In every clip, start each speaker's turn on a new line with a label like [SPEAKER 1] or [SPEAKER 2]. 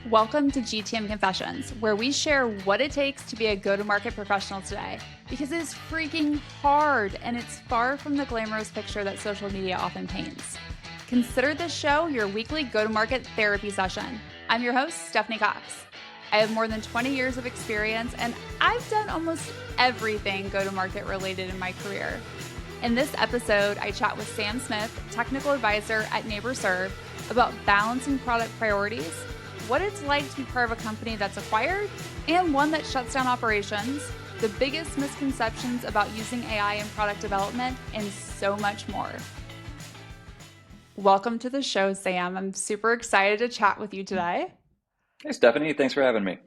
[SPEAKER 1] Welcome to GTM Confessions, where we share what it takes to be a go-to-market professional today, because it is freaking hard and it's far from the glamorous picture that social media often paints. Consider this show your weekly go-to-market therapy session. I'm your host, Stephanie Cox. I have more than 20 years of experience and I've done almost everything go-to-market related in my career. In this episode, I chat with Sam Smith, technical advisor at NeighborServe, about balancing product priorities, what it's like to be part of a company that's acquired and one that shuts down operations, the biggest misconceptions about using AI in product development, and so much more. Welcome to the show, Sam. I'm super excited to chat with you today.
[SPEAKER 2] Hey, Stephanie. Thanks for having me.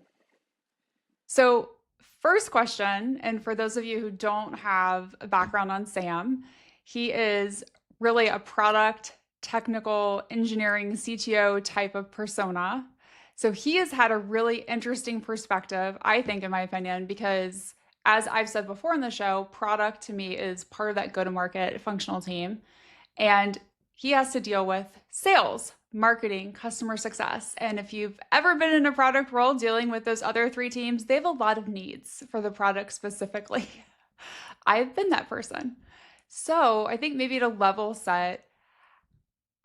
[SPEAKER 1] So, first question, and for those of you who don't have a background on Sam, he is really a product, technical, engineering CTO type of persona. So he has had a really interesting perspective, I think, in my opinion, because as I've said before in the show, product to me is part of that go-to-market functional team. And he has to deal with sales, marketing, customer success. And if you've ever been in a product role dealing with those other three teams, they have a lot of needs for the product specifically. I've been that person. So I think maybe to level set,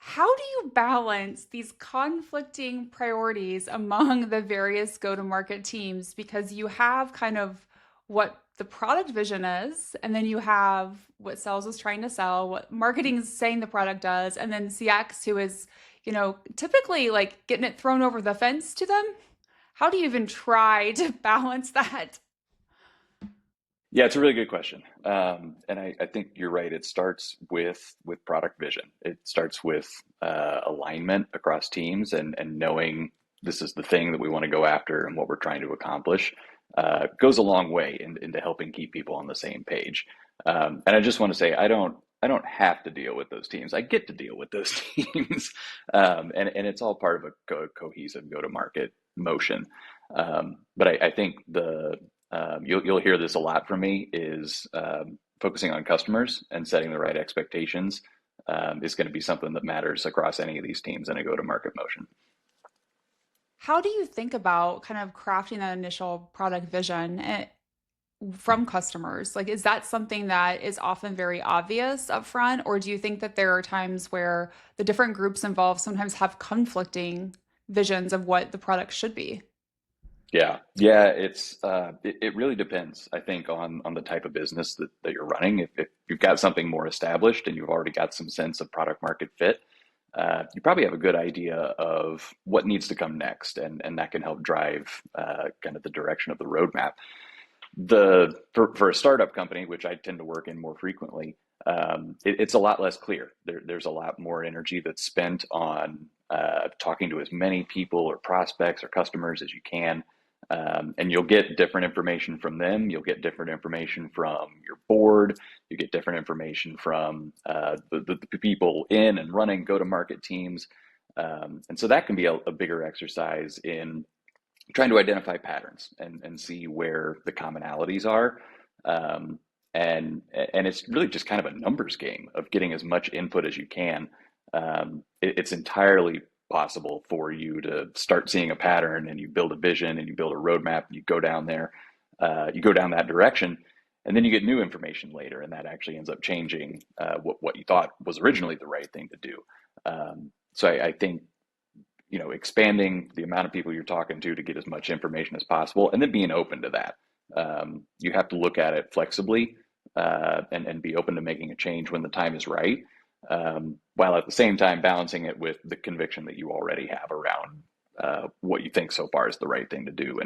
[SPEAKER 1] how do you balance these conflicting priorities among the various go-to-market teams? Because you have kind of what the product vision is, and then you have what sales is trying to sell, what marketing is saying the product does, and then CX, who is, typically like getting it thrown over the fence to them. How do you even try to balance that?
[SPEAKER 2] Yeah, it's a really good question. And I think you're right. It starts with product vision. It starts with alignment across teams and knowing this is the thing that we want to go after and what we're trying to accomplish. Goes a long way into helping keep people on the same page. And I just want to say I don't have to deal with those teams. I get to deal with those teams, and it's all part of a cohesive go-to-market motion. But I think you'll hear this a lot from me is focusing on customers and setting the right expectations is going to be something that matters across any of these teams in a go-to-market motion.
[SPEAKER 1] How do you think about kind of crafting that initial product vision from customers? Like, is that something that is often very obvious up front, or do you think that there are times where the different groups involved sometimes have conflicting visions of what the product should be?
[SPEAKER 2] Yeah, it really depends, I think, on the type of business that you're running. If you've got something more established and you've already got some sense of product market fit, you probably have a good idea of what needs to come next, and that can help drive kind of the direction of the roadmap. For a startup company, which I tend to work in more frequently, it's a lot less clear. There's a lot more energy that's spent on talking to as many people or prospects or customers as you can. And you'll get different information from them. You'll get different information from your board. You get different information from the people in and running go-to-market teams. And so that can be a bigger exercise in trying to identify patterns and see where the commonalities are. And it's really just kind of a numbers game of getting as much input as you can. It's entirely possible for you to start seeing a pattern and you build a vision and you build a roadmap and you go down there, you go down that direction, and then you get new information later, and that actually ends up changing what you thought was originally the right thing to do. So I think expanding the amount of people you're talking to get as much information as possible, and then being open to that. You have to look at it flexibly and be open to making a change when the time is right, while at the same time balancing it with the conviction that you already have around what you think so far is the right thing to do,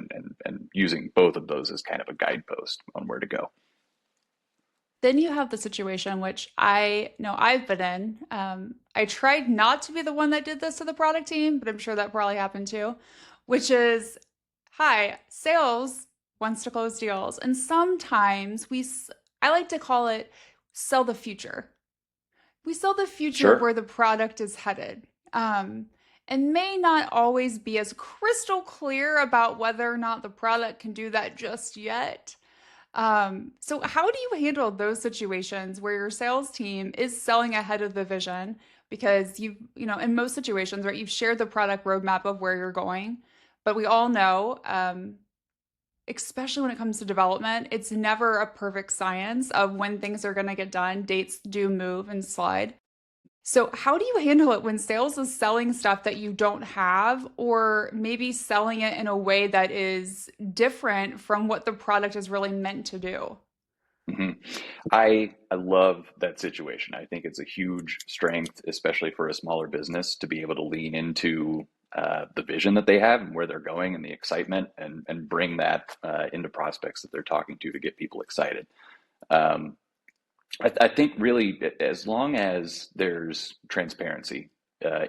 [SPEAKER 2] and using both of those as kind of a guidepost on where to go.
[SPEAKER 1] Then you have the situation which I know I've been in. I tried not to be the one that did this to the product team, but I'm sure that probably happened too, which is, hi, sales wants to close deals. And sometimes I like to call it sell the future. We sell the future of
[SPEAKER 2] Sure.
[SPEAKER 1] where the product is headed. And may not always be as crystal clear about whether or not the product can do that just yet. So how do you handle those situations where your sales team is selling ahead of the vision because in most situations, right, you've shared the product roadmap of where you're going, But we all know, especially when it comes to development, it's never a perfect science of when things are going to get done. Dates do move and slide. So, how do you handle it when sales is selling stuff that you don't have, or maybe selling it in a way that is different from what the product is really meant to do?
[SPEAKER 2] hmm I love that situation. I think it's a huge strength, especially for a smaller business, to be able to lean into the vision that they have and where they're going and the excitement, and bring that into prospects that they're talking to get people excited. Um, I think really, as long as there's transparency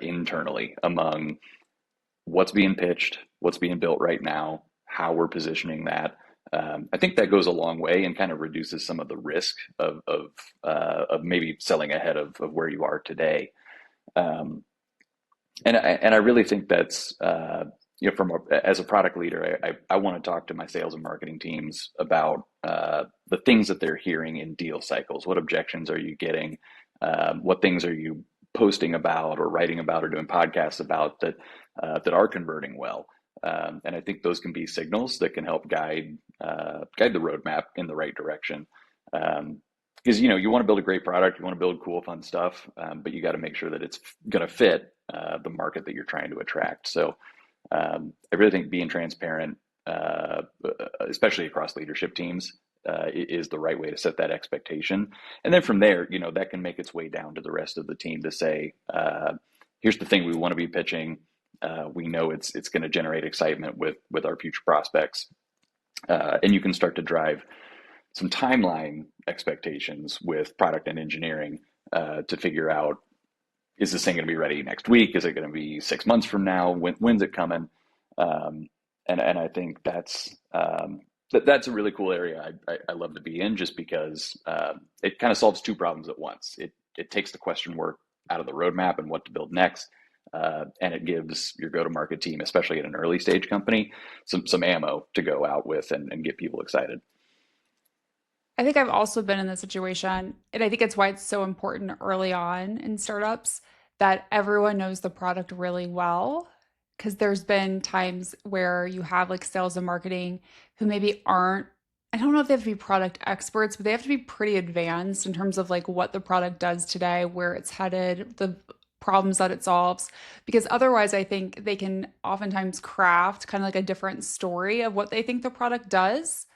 [SPEAKER 2] internally among what's being pitched, what's being built right now, how we're positioning that. I think that goes a long way and kind of reduces some of the risk of maybe selling ahead of where you are today. Um, and I really think that's as a product leader, I want to talk to my sales and marketing teams about the things that they're hearing in deal cycles. What objections are you getting? What things are you posting about or writing about or doing podcasts about that are converting well? And I think those can be signals that can help guide the roadmap in the right direction. Because you want to build a great product, you want to build cool, fun stuff, but you got to make sure that it's going to fit the market that you're trying to attract. So I really think being transparent, especially across leadership teams, is the right way to set that expectation. And then from there, that can make its way down to the rest of the team to say, here's the thing we want to be pitching. We know it's going to generate excitement with our future prospects, and you can start to drive some timeline expectations with product and engineering to figure out, is this thing going to be ready next week? Is it going to be 6 months from now? When's it coming? Um, and I think that's a really cool area I love to be in, just because it kind of solves two problems at once. It takes the question work out of the roadmap and what to build next. And it gives your go-to-market team, especially at an early stage company, some ammo to go out with and get people excited.
[SPEAKER 1] I think I've also been in this situation, and I think it's why it's so important early on in startups that everyone knows the product really well. Because there's been times where you have like sales and marketing who maybe aren't, I don't know if they have to be product experts, but they have to be pretty advanced in terms of like what the product does today, where it's headed, the problems that it solves. Because otherwise, I think they can oftentimes craft kind of like a different story of what they think the product does,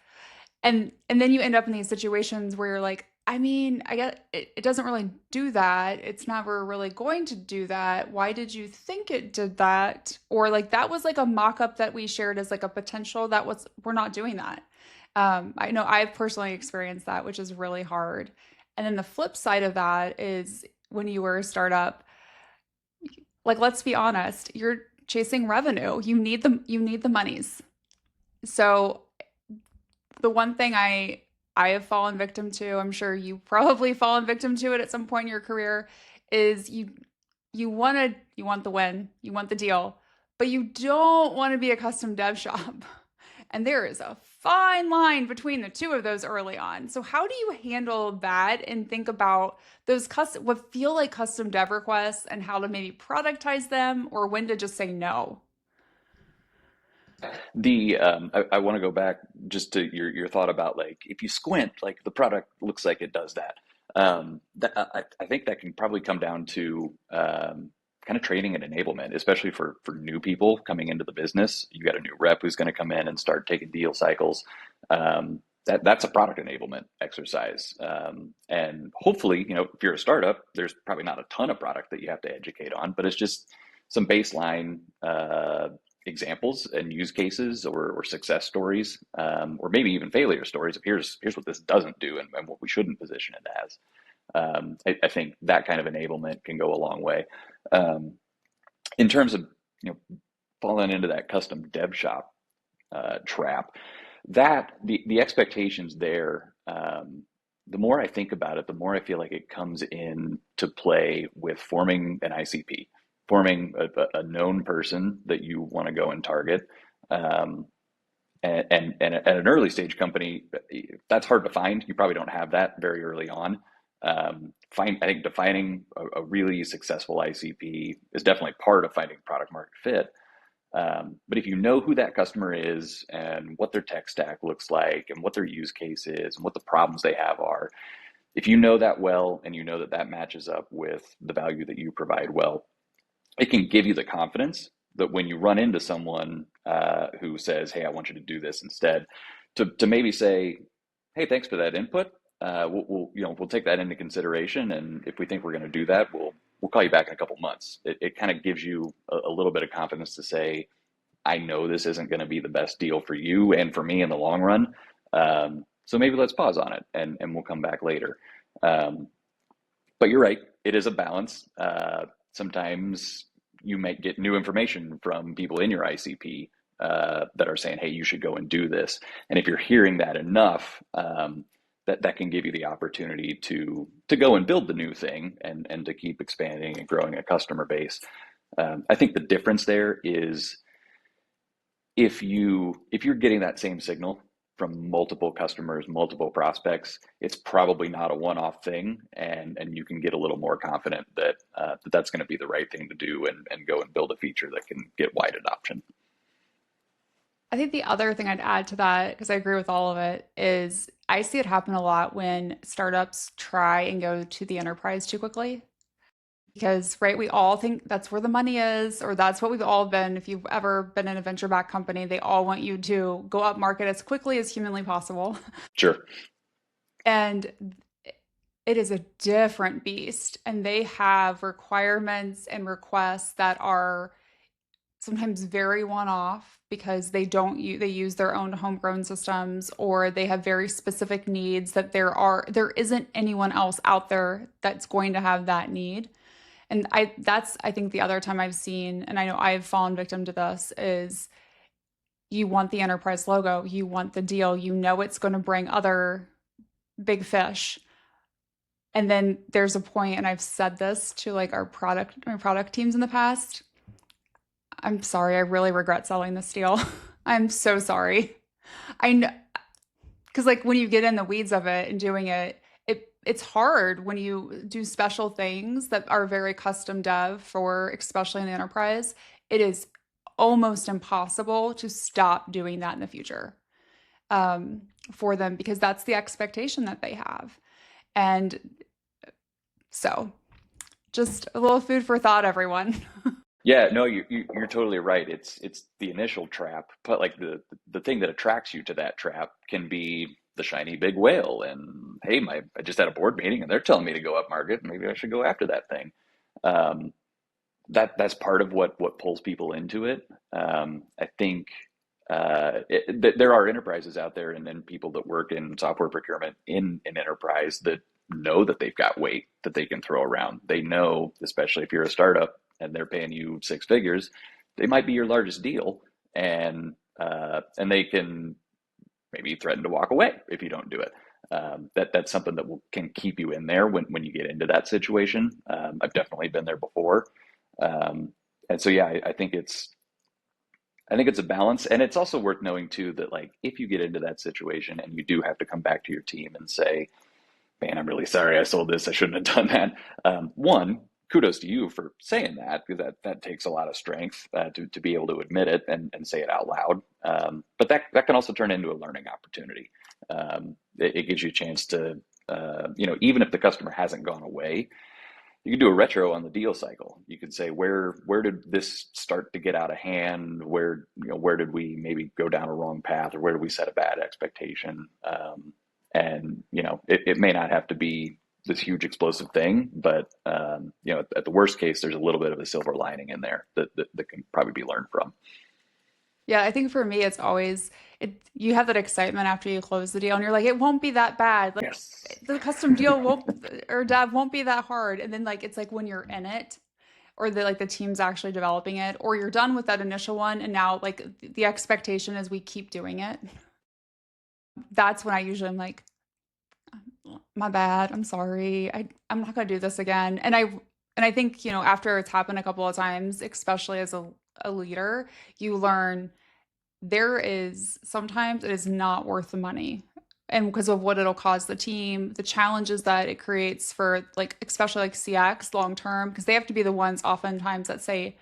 [SPEAKER 1] and then you end up in these situations where you're like, I mean, I get it doesn't really do that. It's never really going to do that. Why did you think it did that? Or like that was like a mock-up that we shared as like a potential that was we're not doing that. I know I've personally experienced that, which is really hard. And then the flip side of that is when you were a startup, like let's be honest, you're chasing revenue. You need the monies. So the one thing I have fallen victim to, I'm sure you probably fallen victim to it at some point in your career, is you want the win, you want the deal, but you don't want to be a custom dev shop. And there is a fine line between the two of those early on. So how do you handle that and think about those custom what feel like custom dev requests and how to maybe productize them or when to just say no?
[SPEAKER 2] I want to go back just to your thought about, like, if you squint, like the product looks like it does that. I think that can probably come down to kind of training and enablement, especially for new people coming into the business. You got a new rep who's going to come in and start taking deal cycles. That's a product enablement exercise. And hopefully, if you're a startup, there's probably not a ton of product that you have to educate on, but it's just some baseline examples and use cases, or success stories, or maybe even failure stories of, here's what this doesn't do, and what we shouldn't position it as. I think that kind of enablement can go a long way. Um, in terms of falling into that custom dev shop trap, that the expectations there. The more I think about it, the more I feel like it comes in to play with forming an ICP, forming a known person that you want to go and target. Um, and at an early stage company, that's hard to find. You probably don't have that very early on. I think defining a really successful ICP is definitely part of finding product market fit. But if you know who that customer is and what their tech stack looks like and what their use case is and what the problems they have are, if you know that well and you know that that matches up with the value that you provide well, it can give you the confidence that when you run into someone who says, "Hey, I want you to do this instead," to maybe say, "Hey, thanks for that input. We'll take that into consideration, and if we think we're going to do that, we'll call you back in a couple months." It kind of gives you a little bit of confidence to say, "I know this isn't going to be the best deal for you and for me in the long run. So maybe let's pause on it and we'll come back later." Um, but you're right, it is a balance. Sometimes you might get new information from people in your ICP that are saying, "Hey, you should go and do this." And if you're hearing that enough, that can give you the opportunity to go and build the new thing and to keep expanding and growing a customer base. I think the difference there is if you're getting that same signal from multiple customers, multiple prospects, it's probably not a one-off thing, and you can get a little more confident that that's going to be the right thing to do and go and build a feature that can get wide adoption.
[SPEAKER 1] I think the other thing I'd add to that, because I agree with all of it, is I see it happen a lot when startups try and go to the enterprise too quickly. Because, right, we all think that's where the money is, or that's what we've all been. If you've ever been in a venture-backed company, they all want you to go up market as quickly as humanly possible.
[SPEAKER 2] Sure.
[SPEAKER 1] And it is a different beast. And they have requirements and requests that are sometimes very one-off because they use their own homegrown systems, or they have very specific needs that there isn't anyone else out there that's going to have that need. And I think the other time I've seen, and I know I've fallen victim to this, is you want the enterprise logo, you want the deal, you know it's going to bring other big fish. And then there's a point, and I've said this to like my product teams in the past. I'm sorry, I really regret selling this deal. I'm so sorry. I know, because like when you get in the weeds of it and doing it, it's hard when you do special things that are very custom dev for, especially in the enterprise. It is almost impossible to stop doing that in the future for them because that's the expectation that they have. And so, just a little food for thought, everyone.
[SPEAKER 2] Yeah, no, you're totally right. It's the initial trap, but like the thing that attracts you to that trap can be the shiny big whale. And hey, I just had a board meeting and they're telling me to go up market. Maybe I should go after that thing. Um, that's part of what pulls people into it. I think there are enterprises out there and people that work in software procurement in an enterprise that know that they've got weight that they can throw around. They know, especially if you're a startup and they're paying you six figures, they might be your largest deal, and they can maybe threaten to walk away if you don't do it. That's something that can keep you in there when you get into that situation. I've definitely been there before, and so yeah, I think it's a balance, and it's also worth knowing too that like if you get into that situation and you do have to come back to your team and say, "Man, I'm really sorry I sold this. I shouldn't have done that." One, kudos to you for saying that because that takes a lot of strength to be able to admit it and say it out loud. But that can also turn into a learning opportunity. It gives you a chance to even if the customer hasn't gone away, you can do a retro on the deal cycle. You could say where did this start to get out of hand? Where did we maybe go down a wrong path, or where did we set a bad expectation? And it may not have to be this huge explosive thing, but at the worst case, there's a little bit of a silver lining in there that can probably be learned from.
[SPEAKER 1] Yeah, I think for me, it's always you have that excitement after you close the deal, and you're like, it won't be that bad. Like
[SPEAKER 2] Yes.
[SPEAKER 1] the custom deal won't or dev won't be that hard. And then like it's like when you're in it, or the team's actually developing it, or you're done with that initial one, and now like the expectation is we keep doing it. That's when I usually am like, my bad, I'm sorry, I'm not gonna do this again. And I think after it's happened a couple of times, especially as a leader, you learn there is sometimes it is not worth the money. And because of what it'll cause the team, the challenges that it creates for like, especially like CX long term, because they have to be the ones oftentimes that say,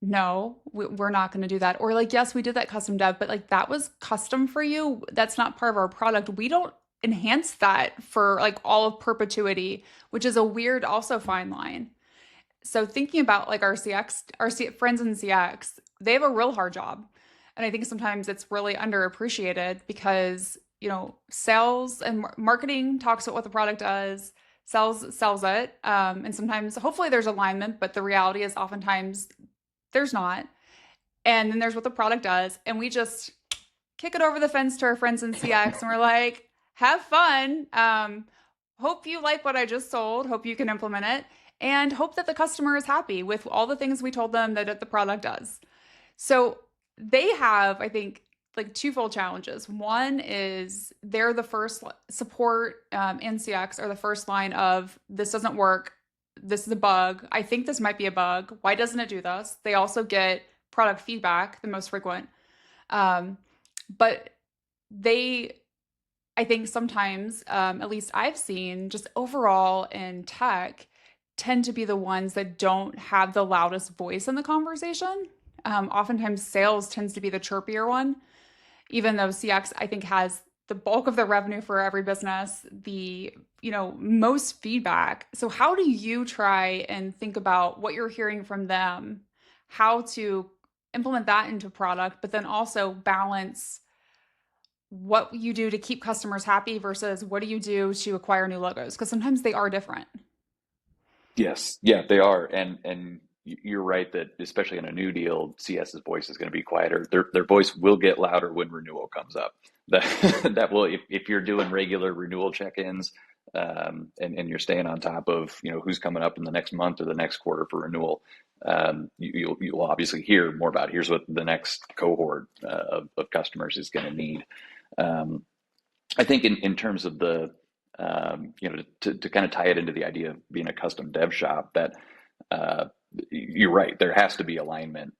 [SPEAKER 1] no, we're not going to do that. Or like, yes, we did that custom dev, but like that was custom for you. That's not part of our product. We don't enhance that for like all of perpetuity, which is a weird, also fine line. So thinking about like our CX, friends in CX, they have a real hard job. And I think sometimes it's really underappreciated because, sales and marketing talks about what the product does, sells it. And sometimes hopefully there's alignment, but the reality is oftentimes there's not. And then there's what the product does. And we just kick it over the fence to our friends in CX and we're like, have fun. Hope you like what I just sold. Hope you can implement it. And hope that the customer is happy with all the things we told them that the product does. So they have, I think, like twofold challenges. One is they're the first support in CX are the first line of this doesn't work. This is a bug. I think this might be a bug. Why doesn't it do this? They also get product feedback, the most frequent. Um, but they, I think sometimes, at least I've seen, just overall in tech, tend to be the ones that don't have the loudest voice in the conversation. Oftentimes, sales tends to be the chirpier one, even though CX, I think, has the bulk of the revenue for every business, the most feedback. So, how do you try and think about what you're hearing from them, how to implement that into product, but then also balance what you do to keep customers happy versus what do you do to acquire new logos? Because sometimes they are different.
[SPEAKER 2] Yes, yeah, they are, and you're right that especially in a new deal, CS's voice is going to be quieter. Their voice will get louder when renewal comes up. That that will if you're doing regular renewal check-ins, and you're staying on top of who's coming up in the next month or the next quarter for renewal. You'll obviously hear more about here's what the next cohort of customers is going to need. Um, I think in terms of the to kind of tie it into the idea of being a custom dev shop, that uh, you're right. There has to be alignment,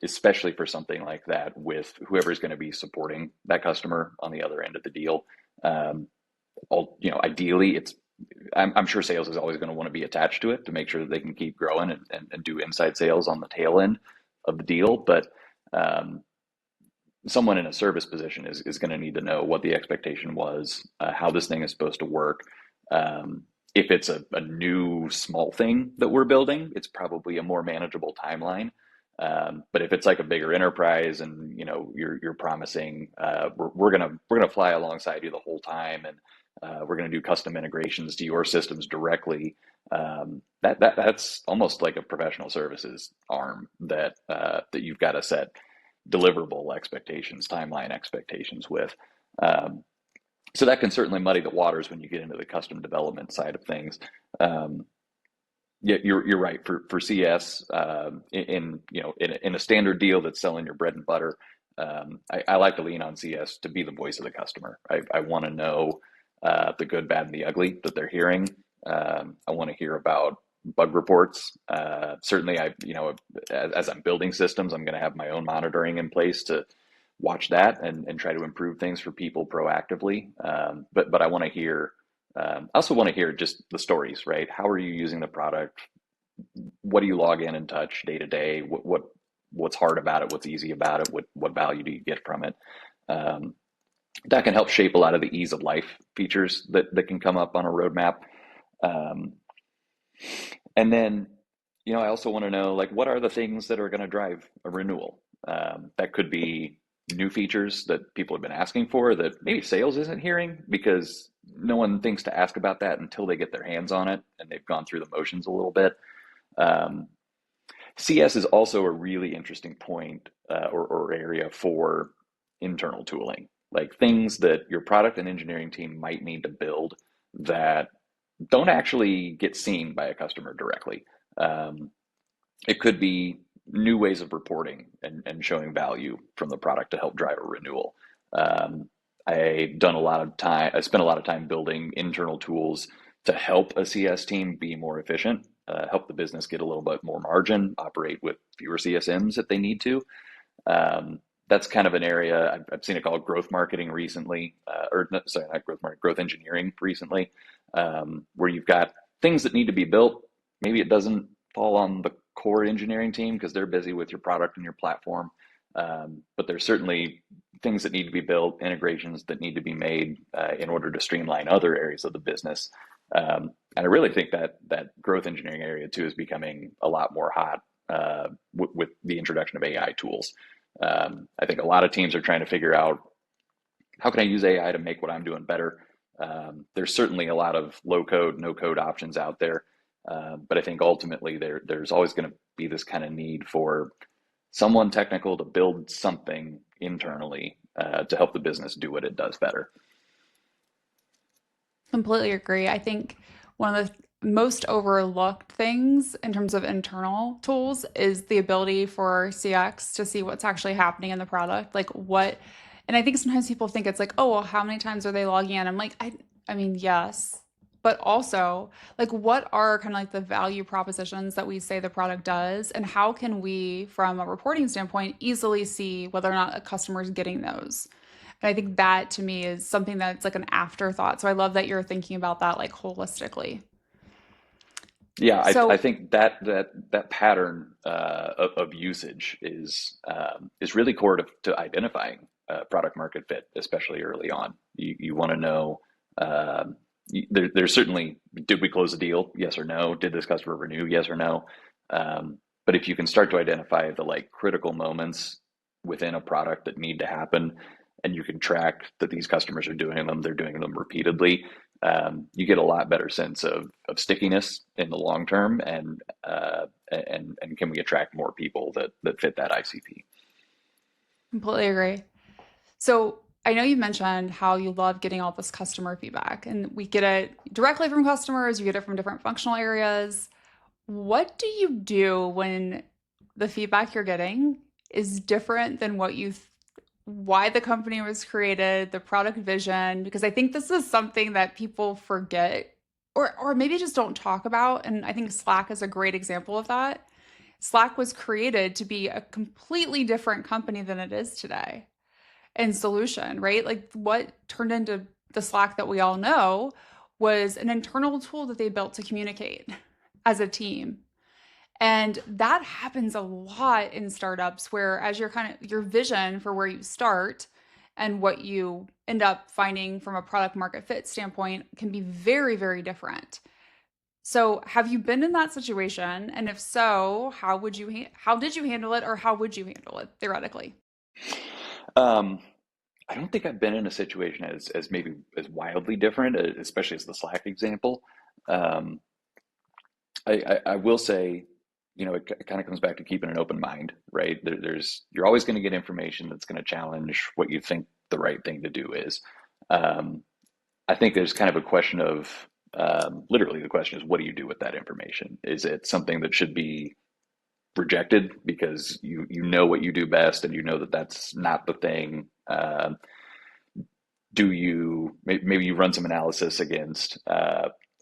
[SPEAKER 2] especially for something like that, with whoever's going to be supporting that customer on the other end of the deal. Um, Ideally, I'm sure sales is always going to want to be attached to it to make sure that they can keep growing and do inside sales on the tail end of the deal. But um, someone in a service position is going to need to know what the expectation was, how this thing is supposed to work. If it's a new small thing that we're building, it's probably a more manageable timeline. But if it's like a bigger enterprise and you're promising we're gonna fly alongside you the whole time, and we're gonna do custom integrations to your systems directly. That's almost like a professional services arm that you've got to set deliverable expectations, timeline expectations with. Um, so that can certainly muddy the waters when you get into the custom development side of things. Um, yeah, you're right. For CS, in a standard deal that's selling your bread and butter, I like to lean on CS to be the voice of the customer. I want to know the good, bad, and the ugly that they're hearing. I want to hear about bug reports. Certainly, as I'm building systems, I'm going to have my own monitoring in place to watch that and try to improve things for people proactively. But I want to hear. I also want to hear just the stories, right? How are you using the product? What do you log in and touch day to day? What's hard about it? What's easy about it? What value do you get from it? Um, that can help shape a lot of the ease of life features that can come up on a roadmap. Um, and then, I also want to know, like, what are the things that are going to drive a renewal? That could be new features that people have been asking for that maybe sales isn't hearing because no one thinks to ask about that until they get their hands on it and they've gone through the motions a little bit. Um, CS is also a really interesting point, or area for internal tooling, like things that your product and engineering team might need to build that don't actually get seen by a customer directly. Um, it could be new ways of reporting and showing value from the product to help drive a renewal. Um, I spent a lot of time building internal tools to help a CS team be more efficient, help the business get a little bit more margin, operate with fewer CSMs if they need to. That's kind of an area I've seen it called growth marketing recently, or no, sorry, not growth marketing, growth engineering recently, where you've got things that need to be built. Maybe it doesn't fall on the core engineering team because they're busy with your product and your platform. But there's certainly things that need to be built, integrations that need to be made in order to streamline other areas of the business. And I really think that growth engineering area too is becoming a lot more hot with the introduction of AI tools. I think a lot of teams are trying to figure out how can I use AI to make what I'm doing better. There's certainly a lot of low code, no code options out there, but I think ultimately there's always going to be this kind of need for someone technical to build something internally to help the business do what it does better.
[SPEAKER 1] Completely agree. I think one of the most overlooked things in terms of internal tools is the ability for CX to see what's actually happening in the product. Like what, and I think sometimes people think it's like, oh, well, how many times are they logging in? I'm like, I mean, yes, but also like what are kind of like the value propositions that we say the product does, and how can we, from a reporting standpoint, easily see whether or not a customer is getting those? And I think that to me is something that's like an afterthought. So I love that you're thinking about that like holistically.
[SPEAKER 2] Yeah, I
[SPEAKER 1] So
[SPEAKER 2] think that pattern of usage is really core to identifying product market fit, especially early on. You want to know there's certainly, did we close a deal? Yes or no. Did this customer renew? Yes or no. But if you can start to identify the like critical moments within a product that need to happen, and you can track that these customers are doing them, they're doing them repeatedly, you get a lot better sense of stickiness in the long term, and can we attract more people that fit that ICP?
[SPEAKER 1] completely agree. So I know you mentioned how you love getting all this customer feedback, and we get it directly from customers, you get it from different functional areas. What do you do when the feedback you're getting is different than why the company was created, the product vision? Because I think this is something that people forget or maybe just don't talk about. And I think Slack is a great example of that. Slack was created to be a completely different company than it is today and solution, right? Like what turned into the Slack that we all know was an internal tool that they built to communicate as a team. And that happens a lot in startups where as your kind of your vision for where you start and what you end up finding from a product market fit standpoint can be very, very different. So, have you been in that situation? And if so, how did you handle it, or how would you handle it theoretically?
[SPEAKER 2] Um, I don't think I've been in a situation as maybe as wildly different, especially as the Slack example. Um, I will say, it kind of comes back to keeping an open mind, right? You're always going to get information that's going to challenge what you think the right thing to do is. Um, I think there's kind of a question of literally the question is, what do you do with that information? Is it something that should be rejected because you know what you do best and you know that that's not the thing? Do you maybe you run some analysis against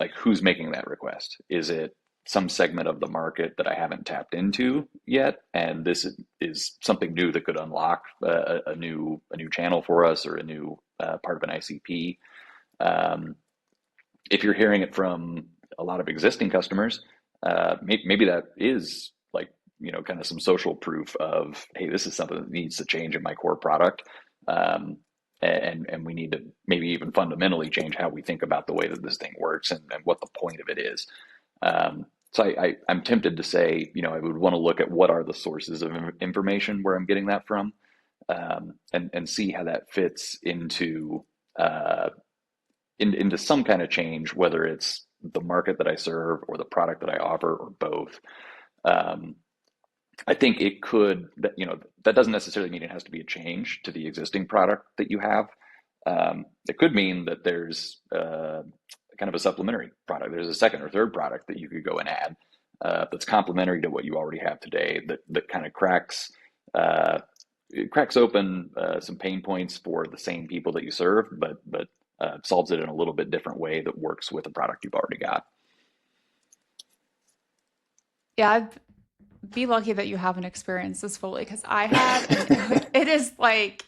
[SPEAKER 2] like who's making that request? Is it some segment of the market that I haven't tapped into yet, and this is something new that could unlock a new channel for us or a new part of an ICP? Um, if you're hearing it from a lot of existing customers, maybe that is like kind of some social proof of, hey, this is something that needs to change in my core product. Um, and we need to maybe even fundamentally change how we think about the way that this thing works and what the point of it is. So I'm tempted to say, I would want to look at what are the sources of information where I'm getting that from, and see how that fits uh, into some kind of change, whether it's the market that I serve or the product that I offer or both. Um, I think it could, that doesn't necessarily mean it has to be a change to the existing product that you have. It could mean that there's kind of a supplementary product. There's a second or third product that you could go and add that's complementary to what you already have today that kind of uh, cracks open some pain points for the same people that you serve, but solves it in a little bit different way that works with the product you've already got.
[SPEAKER 1] Yeah, be lucky that you haven't experienced this fully because I have, and it is like,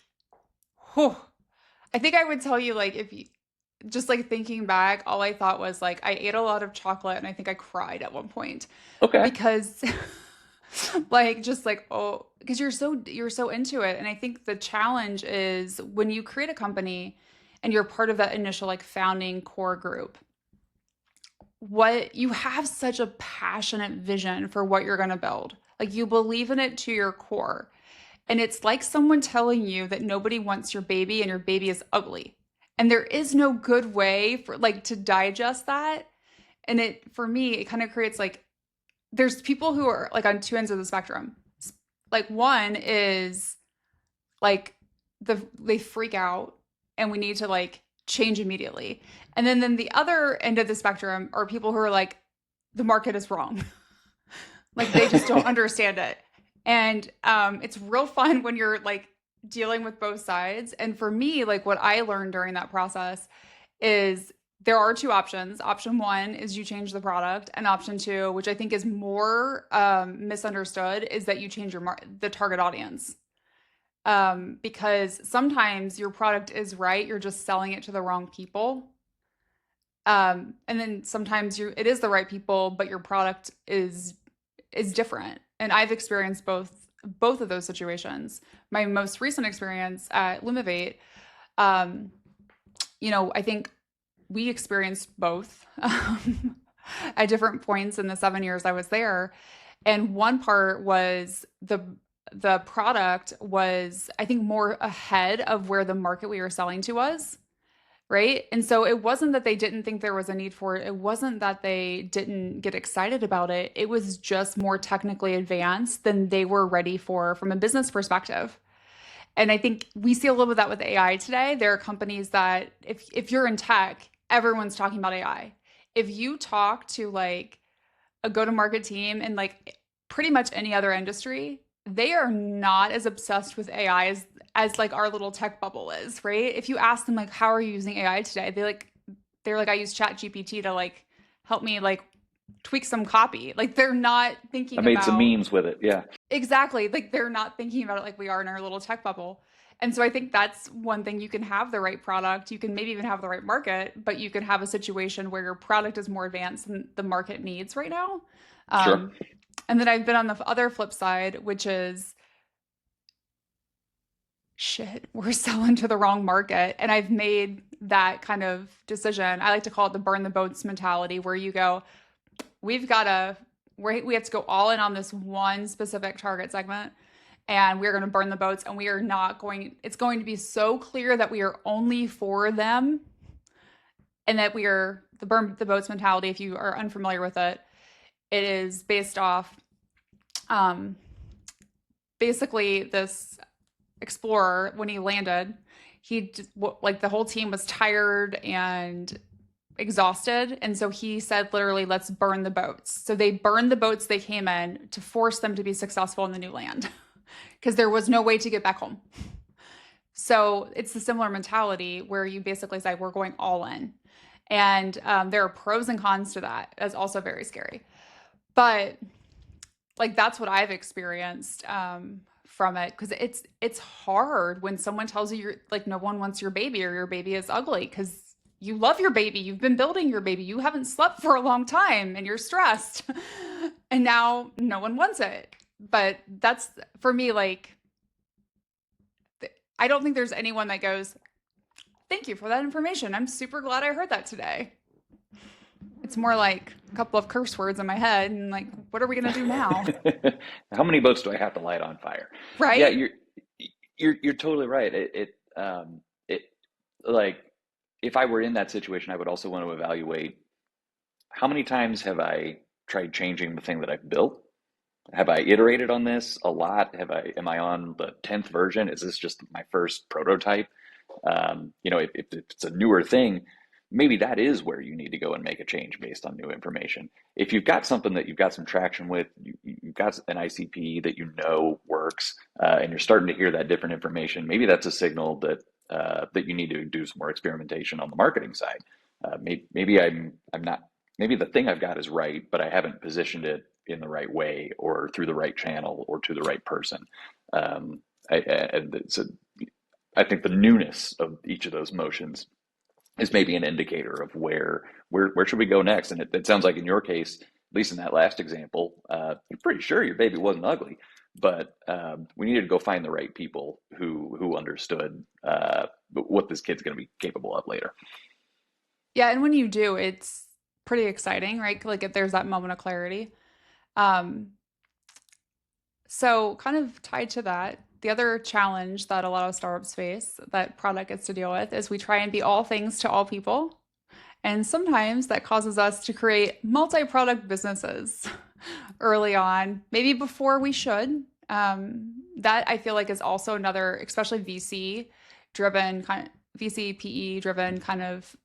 [SPEAKER 1] whew. I think I would tell you like if you just like thinking back, all I thought was like I ate a lot of chocolate and I think I cried at one point
[SPEAKER 2] Okay.
[SPEAKER 1] because Like just like, oh, because you're so into it. And I think the challenge is when you create a company and you're part of that initial like founding core group, what you have such a passionate vision for what you're going to build. Like you believe in it to your core. And it's like someone telling you that nobody wants your baby and your baby is ugly. And there is no good way for like to digest that. And it for me, it kind of creates like there's people who are like on two ends of the spectrum. Like one is like they freak out and we need to like change immediately. And then the other end of the spectrum are people who are like the market is wrong. Like they just don't understand it. And it's real fun when you're like dealing with both sides. And for me, like what I learned during that process is there are two options. Option one is you change the product, and option two, which I think is more misunderstood, is that you change the target audience. Because sometimes your product is right, you're just selling it to the wrong people. And then sometimes it is the right people, but your product is different. And I've experienced both of those situations. My most recent experience at Lumivate, um, I think we experienced both at different points in the 7 years I was there. And one part was the product was, I think, more ahead of where the market we were selling to was. Right. And so it wasn't that they didn't think there was a need for it. It wasn't that they didn't get excited about it. It was just more technically advanced than they were ready for from a business perspective. And I think we see a little bit of that with AI today. There are companies that if you're in tech, everyone's talking about AI. If you talk to like a go-to-market team in like pretty much any other industry, they are not as obsessed with AI as like our little tech bubble is, right? If you ask them like how are you using AI today, they're like I use Chat GPT to like help me like tweak some copy. Like they're not
[SPEAKER 2] I
[SPEAKER 1] thinking
[SPEAKER 2] made some
[SPEAKER 1] about
[SPEAKER 2] memes with it. Yeah.
[SPEAKER 1] exactly, like they're not thinking about it like we are in our little tech bubble. And so I think that's one thing. You can have the right product, you can maybe even have the right market, but you can have a situation where your product is more advanced than the market needs right now.
[SPEAKER 2] Sure.
[SPEAKER 1] Um, and then I've been on the other flip side, which is shit, we're selling to the wrong market. And I've made that kind of decision. I like to call it the burn the boats mentality, where you go, we've got to, we have to go all in on this one specific target segment. And we're going to burn the boats, and we are not going, it's going to be so clear that we are only for them, and that we are the burn the boats mentality. If you are unfamiliar with it, it is based off um, basically this explorer when he landed, like the whole team was tired and exhausted, and so he said literally let's burn the boats. So they burned the boats they came in to force them to be successful in the new land because there was no way to get back home. So it's a similar mentality where you basically say we're going all in. And there are pros and cons to that. That's also very scary, but like that's what I've experienced from it, because it's hard when someone tells you you're like no one wants your baby or your baby is ugly, because you love your baby, you've been building your baby, you haven't slept for a long time and you're stressed and now no one wants it. But that's for me, like I don't think there's anyone that goes, thank you for that information, I'm super glad I heard that today. It's more like a couple of curse words in my head and like, what are we going to do now?
[SPEAKER 2] How many boats do I have to light on fire? Yeah,
[SPEAKER 1] Right?
[SPEAKER 2] you're totally right. It like if I were in that situation, I would also want to evaluate how many times have I tried changing the thing that I've built? Have I iterated on this a lot? Am I on the 10th version? Is this just my first prototype? If it's a newer thing, maybe that is where you need to go and make a change based on new information. If you've got something that you've got some traction with, you've got an ICP that you know works, and you're starting to hear that different information, maybe that's a signal that you need to do some more experimentation on the marketing side. Maybe I'm not. Maybe the thing I've got is right, but I haven't positioned it in the right way, or through the right channel, or to the right person. Um, so I think the newness of each of those motions is maybe an indicator of where should we go next. And it sounds like in your case, least in that last example, you're pretty sure your baby wasn't ugly, but we needed to go find the right people who understood what this kid's going to be capable of later.
[SPEAKER 1] Yeah, and when you do, it's pretty exciting, right? Like if there's that moment of clarity. Um, so kind of tied to that, the other challenge that a lot of startups face that product gets to deal with is we try and be all things to all people. And sometimes that causes us to create multi-product businesses early on, maybe before we should. That I feel like is also another, especially VC driven kind of VC PE driven kind of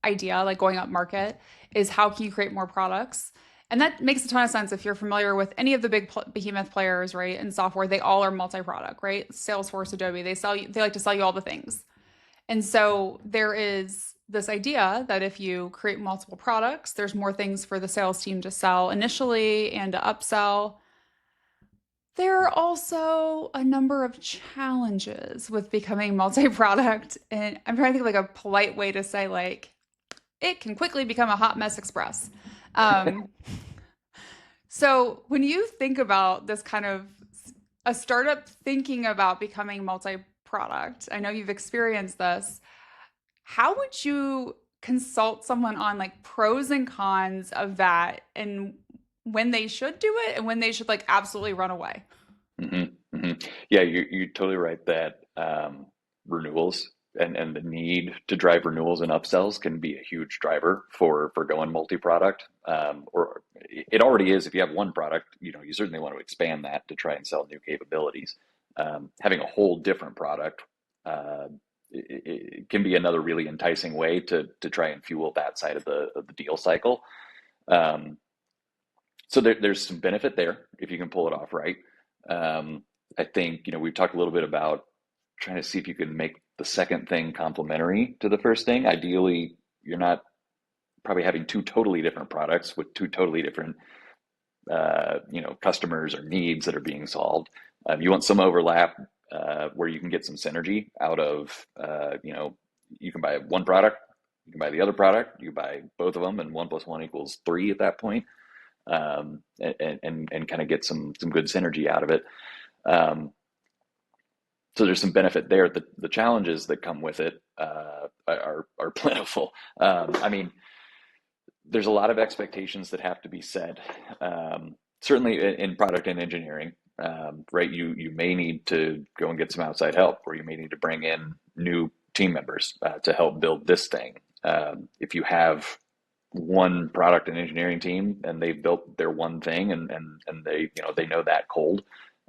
[SPEAKER 1] idea, like going up market, is how can you create more products? And that makes a ton of sense if you're familiar with any of the big behemoth players, right? In software, they all are multi-product, right? Salesforce, Adobe, they like to sell you all the things. And so there is this idea that if you create multiple products, there's more things for the sales team to sell initially and to upsell. There are also a number of challenges with becoming multi-product. And I'm trying to think of like a polite way to say like it can quickly become a hot mess express. Um, so when you think about this kind of a startup thinking about becoming multi-product, I know you've experienced this. How would you consult someone on like pros and cons of that and when they should do it and when they should like absolutely run away?
[SPEAKER 2] Hmm. Hmm. Yeah, you're totally right that renewals and the need to drive renewals and upsells can be a huge driver for going multi-product. Or it already is if you have one product, you certainly want to expand that to try and sell new capabilities. Having a whole different product uh, it can be another really enticing way to try and fuel that side of the deal cycle. Um, so there's some benefit there if you can pull it off right. Um, I think, we've talked a little bit about trying to see if you can make the second thing complementary to the first thing. Ideally, you're not probably having two totally different products with two totally different, customers or needs that are being solved. You want some overlap where you can get some synergy out of, you can buy one product, you can buy the other product, you buy both of them, and 1 + 1 = 3 at that point, and kind of get some good synergy out of it. Um, so there's some benefit there. The challenges that come with it are plentiful. I mean, there's a lot of expectations that have to be set. Certainly in product and engineering, right? You may need to go and get some outside help, or you may need to bring in new team members to help build this thing. If you have one product and engineering team and they've built their one thing and they know that cold,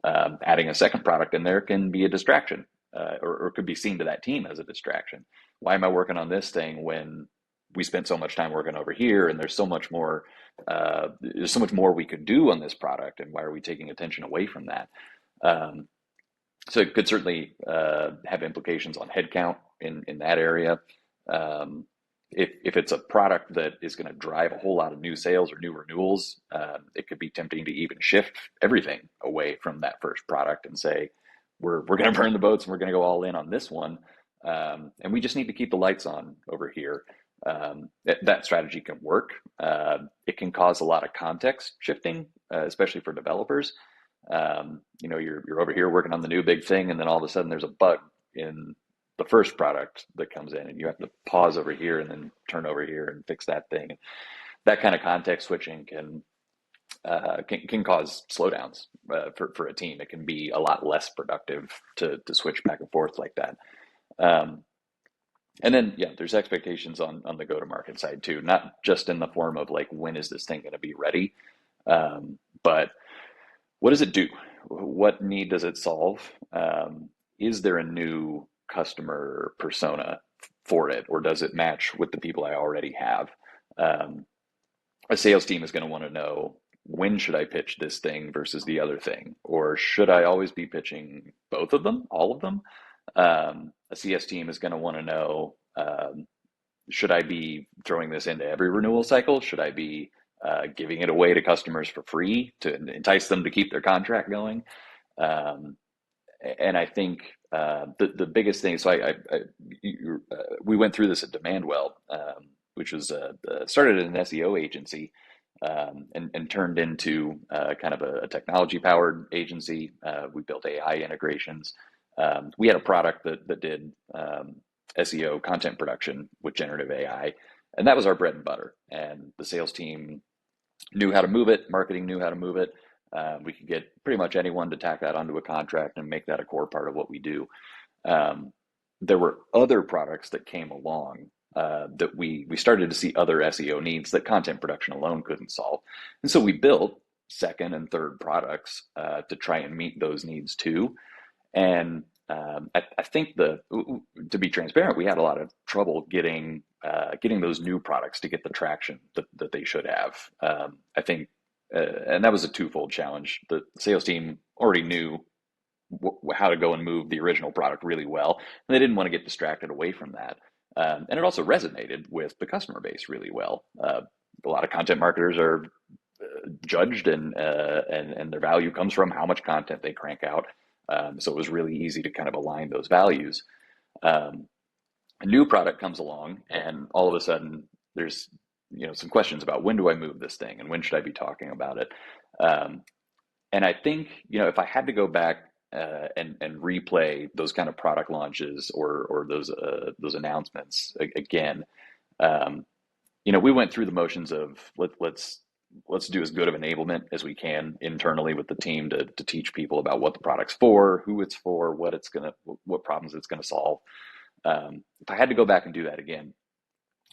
[SPEAKER 2] adding a second product in there can be a distraction, or could be seen to that team as a distraction. Why am I working on this thing when we spent so much time working over here and there's so much more we could do on this product, and why are we taking attention away from that? Um, so it could certainly have implications on headcount in that area. Um, if it's a product that is going to drive a whole lot of new sales or new renewals, it could be tempting to even shift everything away from that first product and say, we're going to burn the boats and we're going to go all in on this one. And we just need to keep the lights on over here. That strategy can work. It can cause a lot of context shifting, especially for developers. You're over here working on the new big thing, and then all of a sudden there's a bug in the first product that comes in, and you have to pause over here and then turn over here and fix that thing. That kind of context switching can cause slowdowns for a team. It can be a lot less productive to switch back and forth like that. Um, and then, yeah, there's expectations on the go-to-market side too, not just in the form of like, when is this thing going to be ready? But what does it do? What need does it solve? Is there a new customer persona for it, or does it match with the people I already have? Um, a sales team is going to want to know, when should I pitch this thing versus the other thing? Or should I always be pitching both of them, all of them? A CS team is going to want to know, should I be throwing this into every renewal cycle? Should I be giving it away to customers for free to entice them to keep their contract going? Um, and I think the biggest thing, so we went through this at Demandwell, which was started as an SEO agency. and turned into kind of a technology-powered agency. We built AI integrations. We had a product that did SEO content production with generative AI, and that was our bread and butter. And the sales team knew how to move it, marketing knew how to move it. We could get pretty much anyone to tack that onto a contract and make that a core part of what we do. Um, there were other products that came along that we started to see other SEO needs that content production alone couldn't solve. And so we built second and third products to try and meet those needs too. And I think to be transparent, we had a lot of trouble getting those new products to get the traction that they should have. I think, and that was a twofold challenge. The sales team already knew how to go and move the original product really well, and they didn't want to get distracted away from that. And it also resonated with the customer base really well. A lot of content marketers are judged, and their value comes from how much content they crank out. So it was really easy to kind of align those values. Um, a new product comes along, and all of a sudden there's some questions about when do I move this thing and when should I be talking about it. Um, and I think if I had to go back and replay those kind of product launches or those announcements again, um, we went through the motions of let's do as good of enablement as we can internally with the team to teach people about what the product's for, who it's for, what problems it's gonna solve. If I had to go back and do that again,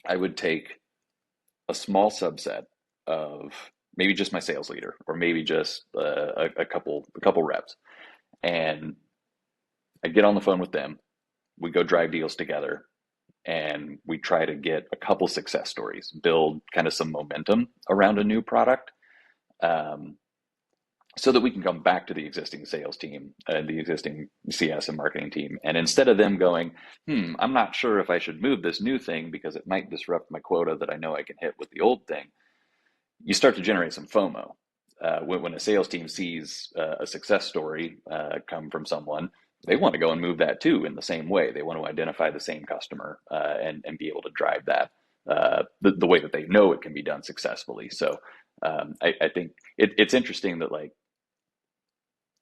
[SPEAKER 2] I would take a small subset of maybe just my sales leader, or maybe just a couple reps, and I get on the phone with them. We go drive deals together, and we try to get a couple success stories, build kind of some momentum around a new product, um, so that we can come back to the existing sales team and the existing CS and marketing team. And instead of them going, I'm not sure if I should move this new thing because it might disrupt my quota that I know I can hit with the old thing, you start to generate some FOMO. When a sales team sees a success story come from someone, they want to go and move that too in the same way. They want to identify the same customer and be able to drive that the way that they know it can be done successfully. So I think it's interesting that, like,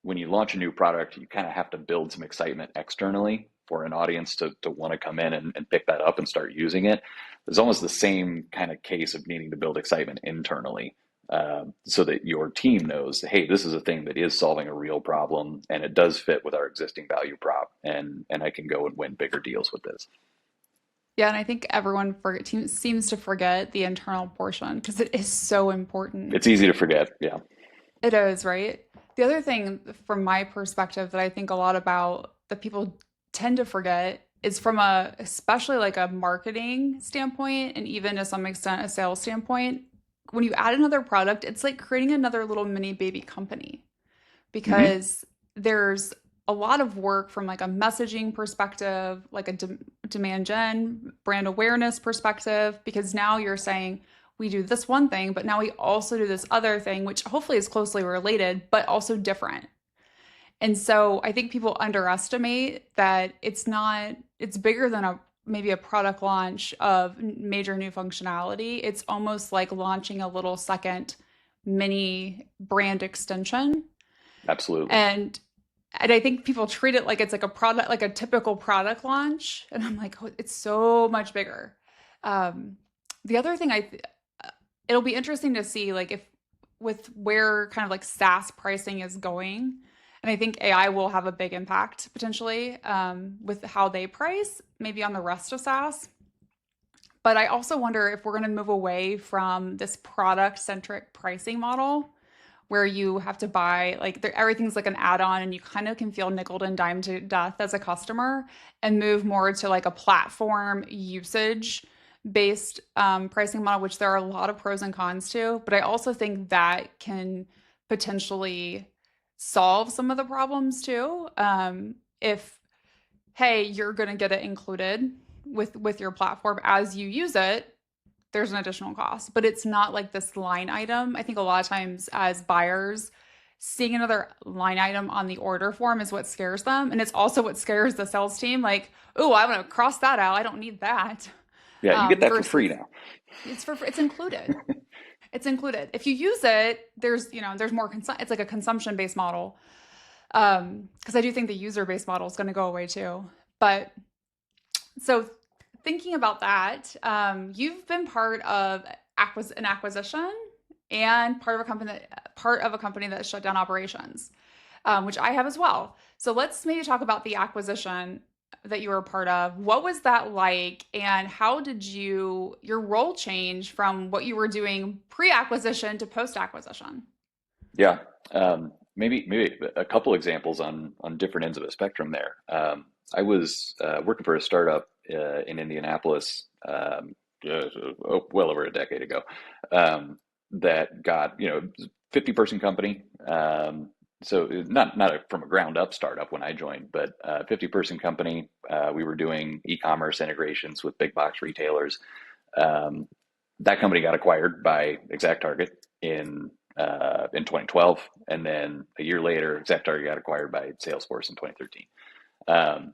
[SPEAKER 2] when you launch a new product, you kind of have to build some excitement externally for an audience to want to come in and pick that up and start using it. There's almost the same kind of case of needing to build excitement internally, so that your team knows, hey, this is a thing that is solving a real problem and it does fit with our existing value prop, and I can go and win bigger deals with this.
[SPEAKER 1] Yeah, and I think everyone seems to forget the internal portion because it is so important.
[SPEAKER 2] It's easy to forget. Yeah.
[SPEAKER 1] It is, right? The other thing from my perspective that I think a lot about that people tend to forget is from especially like a marketing standpoint and even to some extent a sales standpoint, when you add another product, it's like creating another little mini baby company
[SPEAKER 2] Hmm.
[SPEAKER 1] because there's a lot of work from like a messaging perspective, like a demand gen, brand awareness perspective, because now you're saying we do this one thing, but now we also do this other thing, which hopefully is closely related, but also different. And so I think people underestimate that it's bigger than maybe a product launch of major new functionality. It's almost like launching a little second mini brand extension.
[SPEAKER 2] Absolutely.
[SPEAKER 1] And and I think people treat it like it's like a product, like a typical product launch. And I'm like, oh, it's so much bigger. Um, the other thing it'll be interesting to see like if with where kind of like SaaS pricing is going. And I think AI will have a big impact potentially with how they price, maybe on the rest of SaaS. But I also wonder if we're going to move away from this product centric pricing model where you have to buy like everything's like an add-on and you kind of can feel nickel and dime to death as a customer and move more to like a platform usage based pricing model, which there are a lot of pros and cons to. But I also think that can potentially solve some of the problems too. If hey, you're going to get it included with your platform as you use it, there's an additional cost, but it's not like this line item. I think a lot of times as buyers, seeing another line item on the order form is what scares them. And it's also what scares the sales team. Like, oh, I'm going to cross that out. I don't need that.
[SPEAKER 2] Yeah, you get that for free
[SPEAKER 1] Versus
[SPEAKER 2] now.
[SPEAKER 1] it's included. It's included. If you use it, there's more it's like a consumption-based model. Because I do think the user-based model is going to go away too. But so thinking about that, you've been part of an acquisition and part of a company that shut down operations, which I have as well. So let's maybe talk about the acquisition that you were a part of. What was that like, and how did your role change from what you were doing pre-acquisition to post-acquisition?
[SPEAKER 2] Yeah, maybe a couple examples on different ends of the spectrum there. I was working for a startup in Indianapolis, well over a decade ago, that got 50-person company. So not from a ground up startup when I joined, but 50-person company. We were doing e-commerce integrations with big box retailers. Um, that company got acquired by ExactTarget in 2012, and then a year later, ExactTarget got acquired by Salesforce in 2013. Um,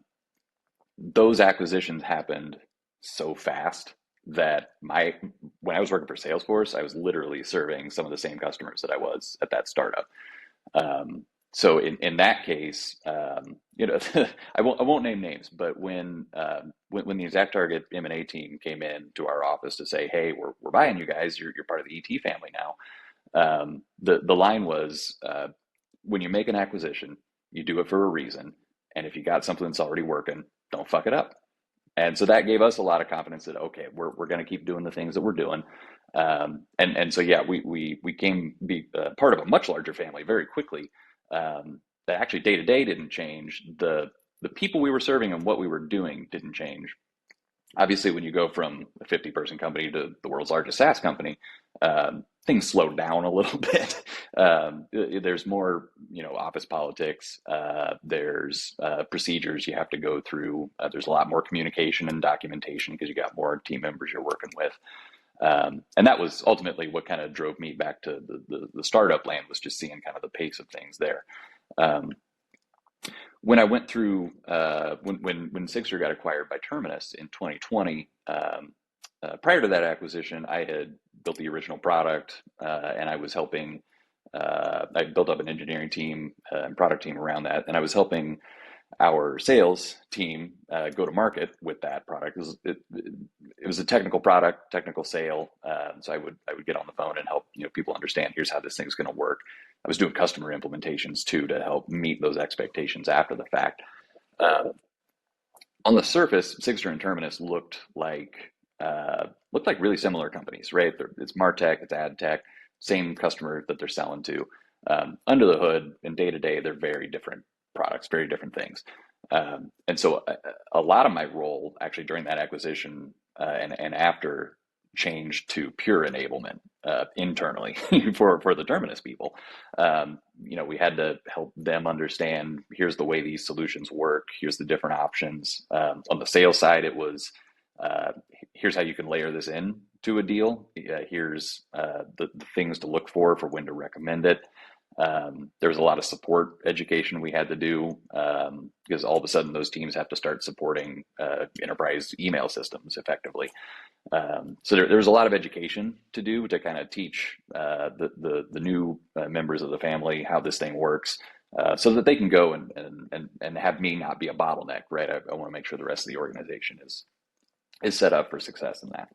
[SPEAKER 2] those acquisitions happened so fast that when I was working for Salesforce, I was literally serving some of the same customers that I was at that startup. Um, so in that case, I won't name names, but when the ExactTarget M&A team came in to our office to say, "Hey, we're buying you guys. You're part of the ET family now." The line was, when you make an acquisition, you do it for a reason, and if you got something that's already working, don't fuck it up. And so that gave us a lot of confidence that okay, we're going to keep doing the things that we're doing. And so yeah, we came be part of a much larger family very quickly. That actually day to day didn't change. The people we were serving and what we were doing didn't change. Obviously, when you go from a 50-person company to the world's largest SaaS company, things slow down a little bit. There's more, office politics. There's procedures you have to go through. There's a lot more communication and documentation because you got more team members you're working with. And that was ultimately what kind of drove me back to the startup land, was just seeing kind of the pace of things there. Um, when I went through when Sigstr got acquired by Terminus in 2020, prior to that acquisition, I had built the original product, and I was helping. I built up an engineering team and product team around that, and I was helping our sales team go to market with that product. It was a technical product, technical sale. So I would get on the phone and help people understand, here's how this thing's going to work. I was doing customer implementations too to help meet those expectations after the fact. Uh, on the surface, Sigstr and Terminus looked like really similar companies, right? It's Martech, it's ad tech, same customer that they're selling to. Under the hood and day to day, they're very different products, very different things. And so a lot of my role actually during that acquisition and after changed to pure enablement internally for the Terminus people. We had to help them understand, here's the way these solutions work, here's the different options. On the sales side, it was uh, here's how you can layer this in to a deal. Here's the things to look for when to recommend it. There was a lot of support education we had to do because all of a sudden those teams have to start supporting enterprise email systems effectively. So there was a lot of education to do to kind of teach the new members of the family how this thing works, so that they can go and have me not be a bottleneck, right? I want to make sure the rest of the organization is set up for success in that.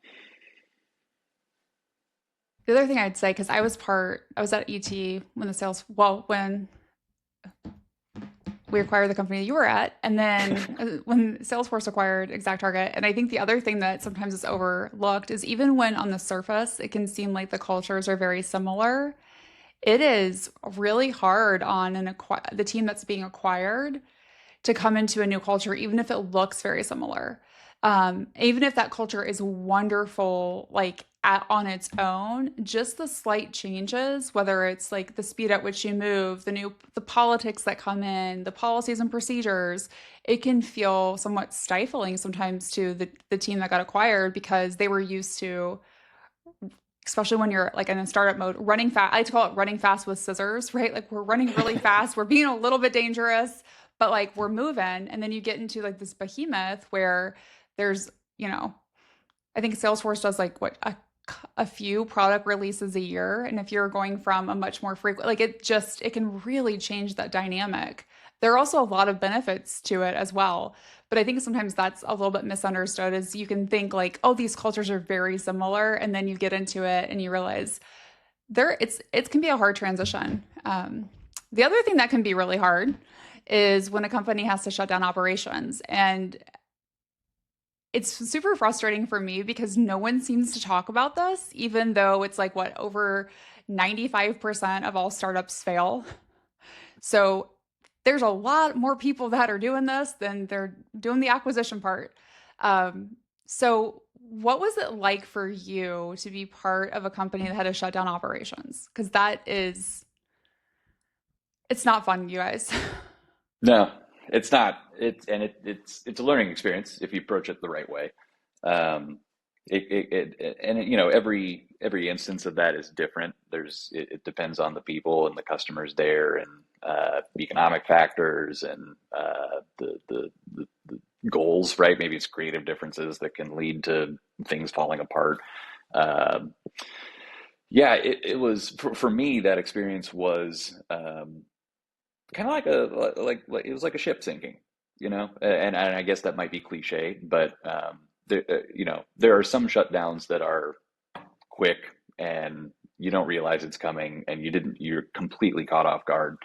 [SPEAKER 1] The other thing I'd say, because I was at ET when we acquired the company that you were at, and then when Salesforce acquired ExactTarget. And I think the other thing that sometimes is overlooked is, even when on the surface it can seem like the cultures are very similar, it is really hard on the team that's being acquired to come into a new culture, even if it looks very similar. Even if that culture is wonderful, like on its own, just the slight changes, whether it's like the speed at which you move, the politics that come in, the policies and procedures, it can feel somewhat stifling sometimes to the team that got acquired, because they were used to, especially when you're like in a startup mode, running fast. I like to call it running fast with scissors, right? Like, we're running really fast, we're being a little bit dangerous, but like we're moving. And then you get into like this behemoth where there's, I think Salesforce does like what a few product releases a year. And if you're going from a much more frequent, like it can really change that dynamic. There are also a lot of benefits to it as well. But I think sometimes that's a little bit misunderstood is you can think like, oh, these cultures are very similar. And then you get into it and you realize it can be a hard transition. The other thing that can be really hard is when a company has to shut down operations. And it's super frustrating for me because no one seems to talk about this, even though it's like what, over 95% of all startups fail. So there's a lot more people that are doing this than they're doing the acquisition part. So what was it like for you to be part of a company that had to shut down operations? Because it's not fun, you guys.
[SPEAKER 2] No, it's not. It's a learning experience if you approach it the right way. Um, every instance of that is different. It depends on the people and the customers there and economic factors and the goals, right? Maybe it's creative differences that can lead to things falling apart. Um, yeah, it was for me that experience was kind of like it was like a ship sinking, and I guess that might be cliche, but there are some shutdowns that are quick and you don't realize it's coming and you're completely caught off guard.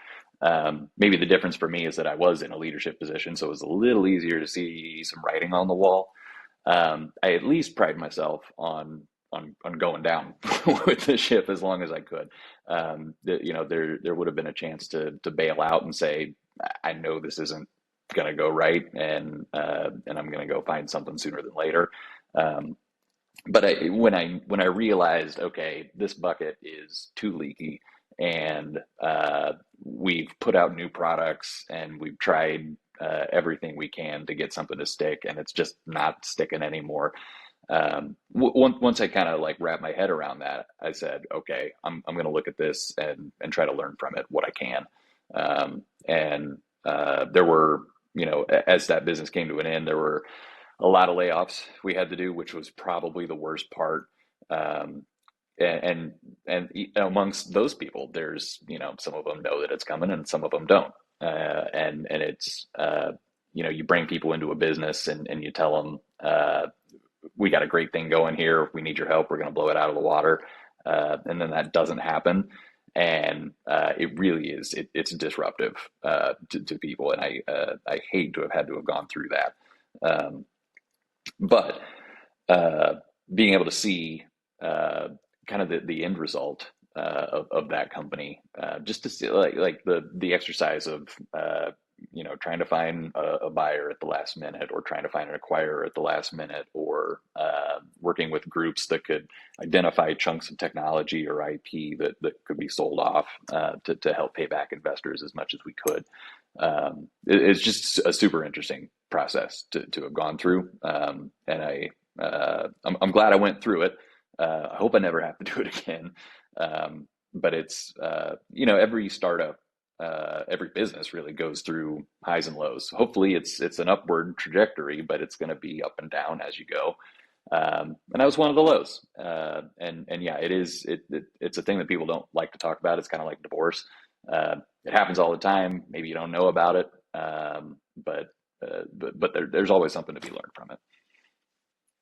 [SPEAKER 2] Maybe the difference for me is that I was in a leadership position, so it was a little easier to see some writing on the wall. I at least pride myself on going down with the ship as long as I could. There would have been a chance to bail out and say, I know this isn't going to go right, and I'm going to go find something sooner than later. Um, but when I realized, okay, this bucket is too leaky, and we've put out new products, and we've tried everything we can to get something to stick, and it's just not sticking anymore. Once I kind of like wrap my head around that, I said, okay, I'm going to look at this and try to learn from it what I can. And there were, as that business came to an end, there were a lot of layoffs we had to do, which was probably the worst part. Um, and amongst those people, there's, some of them know that it's coming and some of them don't. And it's, you bring people into a business and you tell them, we got a great thing going here. We need your help. We're going to blow it out of the water. And then that doesn't happen. And it really is, it's disruptive to people. And I hate to have had to have gone through that. But being able to see kind of the end result of that company, just to see like the exercise of trying to find a buyer at the last minute, or trying to find an acquirer at the last minute, or working with groups that could identify chunks of technology or IP that could be sold off to help pay back investors as much as we could. It's just a super interesting process to have gone through, and I'm glad I went through it. I hope I never have to do it again. But it's every startup, every business really goes through highs and lows. Hopefully, it's an upward trajectory, but it's going to be up and down as you go. And that was one of the lows. And yeah, it's a thing that people don't like to talk about. It's kind of like divorce. It happens all the time. Maybe you don't know about it, but there's always something to be learned from it.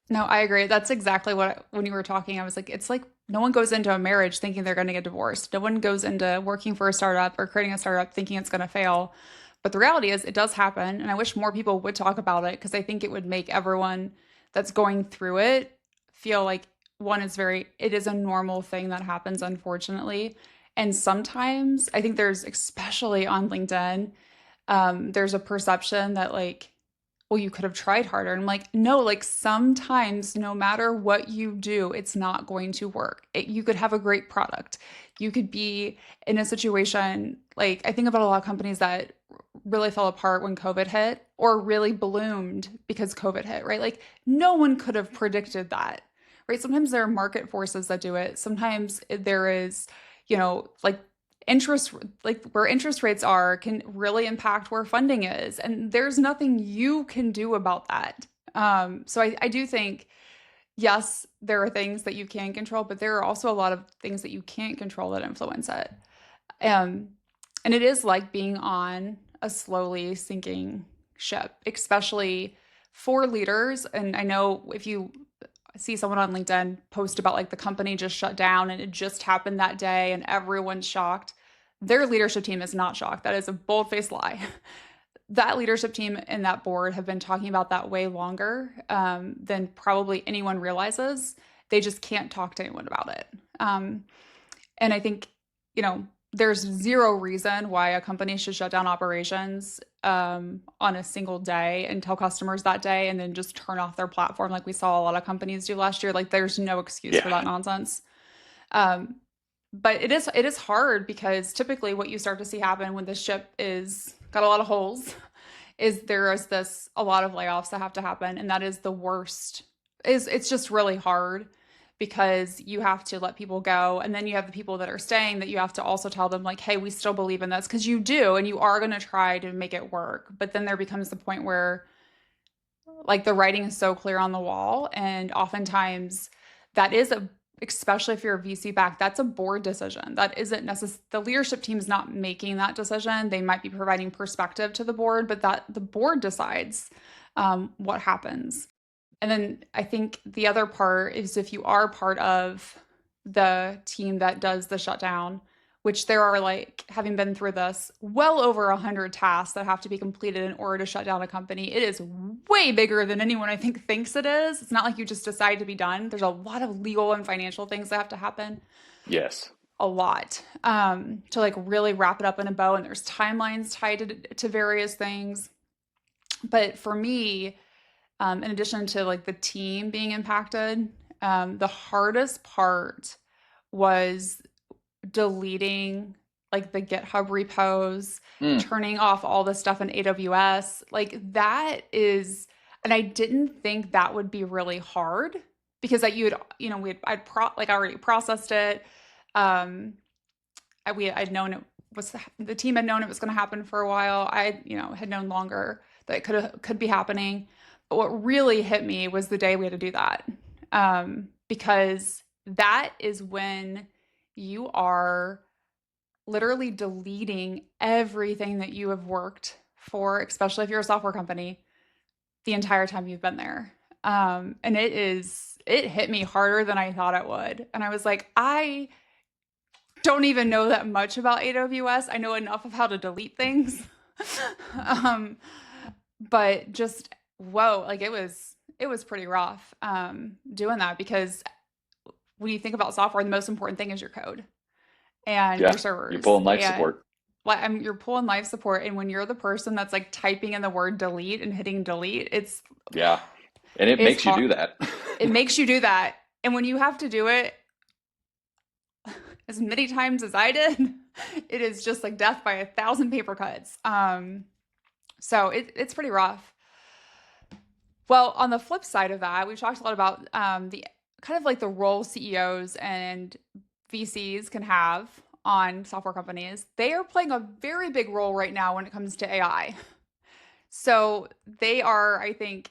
[SPEAKER 1] No, I agree. That's exactly when you were talking, I was like, it's like no one goes into a marriage thinking they're going to get divorced. No one goes into working for a startup or creating a startup thinking it's going to fail. But the reality is, it does happen. And I wish more people would talk about it because I think it would make everyone that's going through it feel like it is a normal thing that happens, unfortunately. And sometimes I think especially on LinkedIn, there's a perception that like, well, you could have tried harder. And I'm like, no, like sometimes no matter what you do, it's not going to work. You could have a great product. You could be in a situation like I think about a lot of companies that really fell apart when COVID hit or really bloomed because COVID hit, right? Like no one could have predicted that, right? Sometimes there are market forces that do it. Sometimes there is, like interest like where interest rates are can really impact where funding is, and there's nothing you can do about that. So I do think yes, there are things that you can control, but there are also a lot of things that you can't control that influence it. Um, and it is like being on a slowly sinking ship, especially for leaders. And I know if you see someone on LinkedIn post about like the company just shut down and it just happened that day and everyone's shocked, their leadership team is not shocked. That is a bold-faced lie. That leadership team and that board have been talking about that way longer than probably anyone realizes. They just can't talk to anyone about it. And I think, there's zero reason why a company should shut down operations on a single day and tell customers that day and then just turn off their platform like we saw a lot of companies do last year. Like there's no excuse for
[SPEAKER 2] Yeah.
[SPEAKER 1] that nonsense. Um, but it is hard because typically what you start to see happen when the ship is got a lot of holes is there is this a lot of layoffs that have to happen, and that is the worst. Is It's just really hard because you have to let people go, and then you have the people that are staying that you have to also tell them like, hey, we still believe in this, because you do and you are going to try to make it work, but then there becomes the point where like the writing is so clear on the wall, and oftentimes that is a especially if you're a VC back, that's a board decision. That isn't necessarily the leadership team is not making that decision. They might be providing perspective to the board, but that the board decides what happens. And then I think the other part is if you are part of the team that does the shutdown, which there are, like, having been through this, well over 100 tasks that have to be completed in order to shut down a company. It is way bigger than anyone I think thinks it is. It's not like you just decide to be done. There's a lot of legal and financial things that have to happen,
[SPEAKER 2] Yes.
[SPEAKER 1] a lot, to like really wrap it up in a bow. And there's timelines tied to various things. But for me, in addition to like the team being impacted, the hardest part was deleting like the GitHub repos,
[SPEAKER 2] Mm.
[SPEAKER 1] turning off all the stuff in AWS. Like that is, and I didn't think that would be really hard because that you had, I'd already processed it. Um, I'd known it was the team had known it was going to happen for a while. I, had known longer that it could be happening. But what really hit me was the day we had to do that, because that is when you are literally deleting everything that you have worked for, especially if you're a software company, the entire time you've been there. And it hit me harder than I thought it would. And I was like, I don't even know that much about AWS. I know enough of how to delete things. um, but just whoa, like it was pretty rough doing that, because when you think about software, the most important thing is your code and
[SPEAKER 2] Yeah.
[SPEAKER 1] your
[SPEAKER 2] You're
[SPEAKER 1] servers.
[SPEAKER 2] pulling life
[SPEAKER 1] And
[SPEAKER 2] support.
[SPEAKER 1] like you're pulling life support, and when you're the person that's like typing in the word delete and hitting delete,
[SPEAKER 2] Yeah. And it
[SPEAKER 1] it's
[SPEAKER 2] makes you
[SPEAKER 1] hard.
[SPEAKER 2] do that.
[SPEAKER 1] It makes you do that, and when you have to do it as many times as I did, it is just like death by 1,000 paper cuts. So it's pretty rough. Well, on the flip side of that, we've talked a lot about the kind of like the role CEOs and VCs can have on software companies. They are playing a very big role right now when it comes to AI. So they are, I think,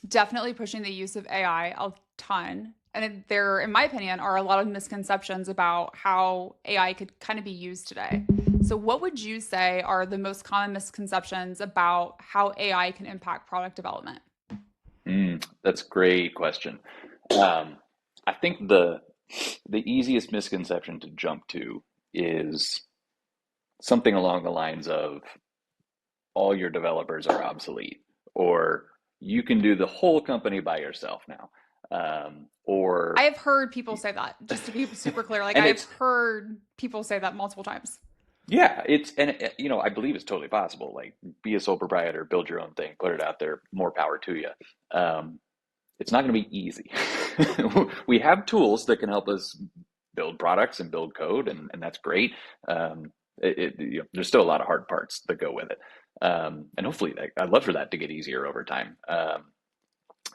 [SPEAKER 1] definitely pushing the use of AI a ton. And there, in my opinion, are a lot of misconceptions about how AI could kind of be used today. So, what would you say are the most common misconceptions about how AI can impact product development?
[SPEAKER 2] That's a great question. Um, I think the easiest misconception to jump to is something along the lines of all your developers are obsolete, or you can do the whole company by yourself now,
[SPEAKER 1] I
[SPEAKER 2] or
[SPEAKER 1] have heard people say that, just to be super clear. Like,
[SPEAKER 2] and
[SPEAKER 1] I've
[SPEAKER 2] it's
[SPEAKER 1] heard people say that multiple times.
[SPEAKER 2] yeah, it's and I believe it's totally possible. Like, be a sole proprietor, build your own thing, put it out there. More power to you. Um, it's not going to be easy. We have tools that can help us build products and build code, and that's great. There's still a lot of hard parts that go with it, and hopefully, I'd love for that to get easier over time.